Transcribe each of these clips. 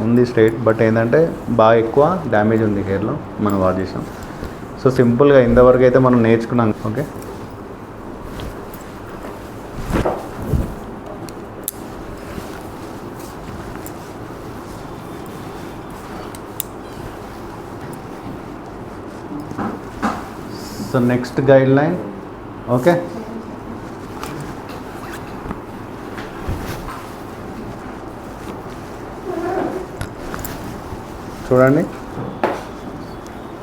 ఉంది straight, but ఏంటంటే బాగా ఎక్కువ డ్యామేజ్ ఉంది హెయిర్లో మనం వాష్ చేసాం. సో సింపుల్గా ఇంతవరకు అయితే మనం నేర్చుకున్నాం. Okay, so next guide line. Okay, చూడండి.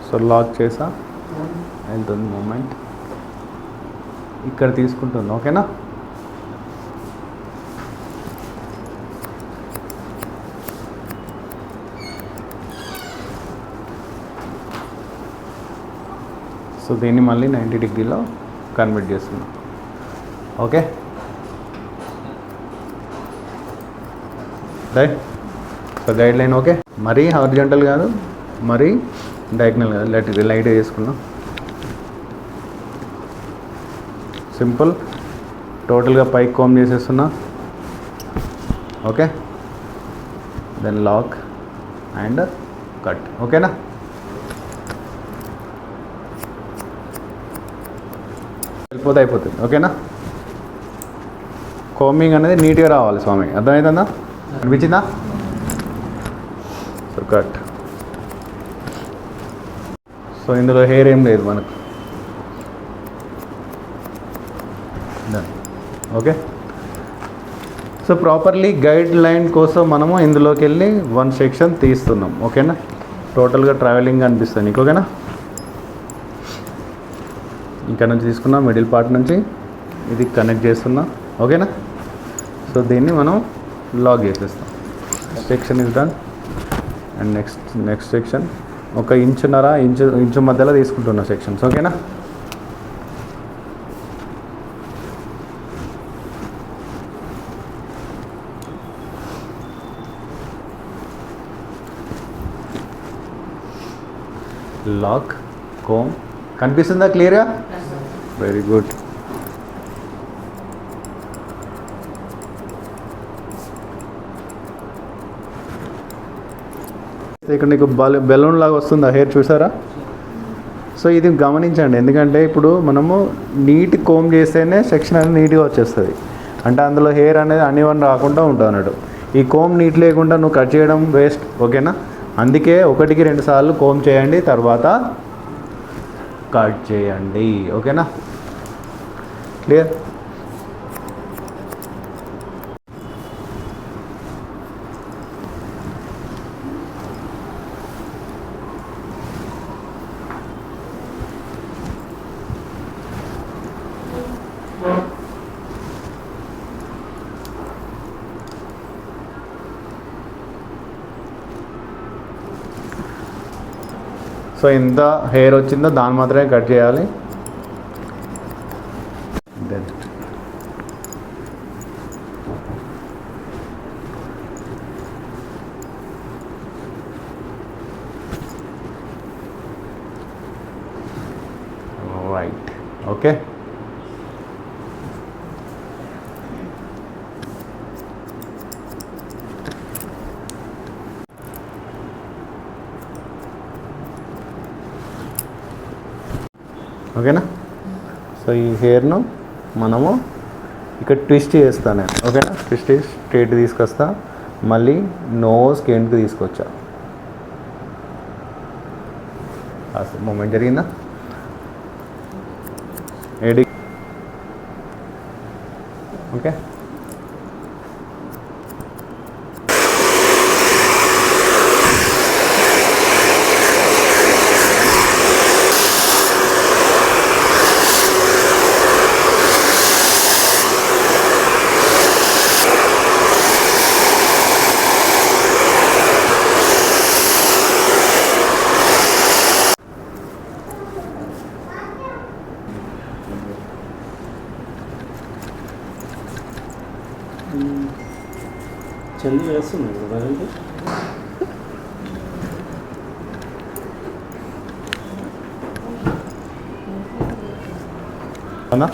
సో లాక్ చేసా, వెళ్తుంది మూమెంట్, ఇక్కడ తీసుకుంటుంది. ఓకేనా, సో దీన్ని మళ్ళీ 90 డిగ్రీలో కన్వర్ట్ చేస్తున్నాం. Okay right. So guide line okay, మరీ హారిజాంటల్ కాదు, మరీ డయాగ్నల్ కాదు, లైట్ చేసుకున్నాం. సింపుల్, టోటల్గా పైకి కోమ్ చేసేస్తున్నా. Okay, then lock and cut. ఓకేనా, వెళ్ళిపోతే అయిపోతుంది. ఓకేనా, కోమింగ్ అనేది నీట్గా రావాలి స్వామి, అర్థమవుతుందా, అనిపించిందా? So cut. సో ఇందులో హెయిర్ ఏం లేదు మనకు. Okay, so properly guide line కోసం మనము ఇందులోకి వెళ్ళి 1 సెక్షన్ తీస్తున్నాం. ఓకేనా, టోటల్గా ట్రావెలింగ్ అనిపిస్తుంది నీకు. ఓకేనా, ఇక్కడ నుంచి తీసుకున్నా, మిడిల్ పార్ట్ నుంచి ఇది కనెక్ట్ చేస్తున్నా. ఓకేనా, సో దీన్ని మనం లాక్ చేసేస్తాం. Section is done. And next section ఒక ఇంచు మధ్యలో తీసుకుంటున్న సెక్షన్స్. ఓకేనా, లాక్, కోమ్ కనిపిస్తుందా క్లియర్గా? Very good. ఇక్కడ నీకు బెలూన్ లాగా వస్తుంది హెయిర్, చూసారా? సో ఇది గమనించండి, ఎందుకంటే ఇప్పుడు మనము నీట్ కోమ్ చేస్తేనే సెక్షన్ అనేది నీట్గా వచ్చేస్తుంది. అంటే అందులో హెయిర్ అనేది అన్నివన్ రాకుండా ఉంటుంది అన్నట్టు. ఈ కోమ్ నీట్ లేకుండా నువ్వు కట్ చేయడం వేస్ట్. ఓకేనా, అందుకే 1-2 సార్లు కోమ్ చేయండి, తర్వాత కట్ చేయండి. ఓకేనా, క్లియర్? సో ఎంత హెయిర్ వచ్చిందో దాన్ని మాత్రమే కట్ చేయాలి. రైట్. ఓకే, ఓకేనా. సో ఈ హెయిర్ను మనము ఇక్కడ ట్విస్ట్ చేస్తాను నేను. ఓకేనా, ట్విస్ట్ చేసి స్ట్రైట్ తీసుకొస్తా, మళ్ళీ నోస్కి ఎండ్కి తీసుకొచ్చా. మూమెంట్ జరిగిందా? ఏడి. ఓకే, చందు వేస్తుంది కదా.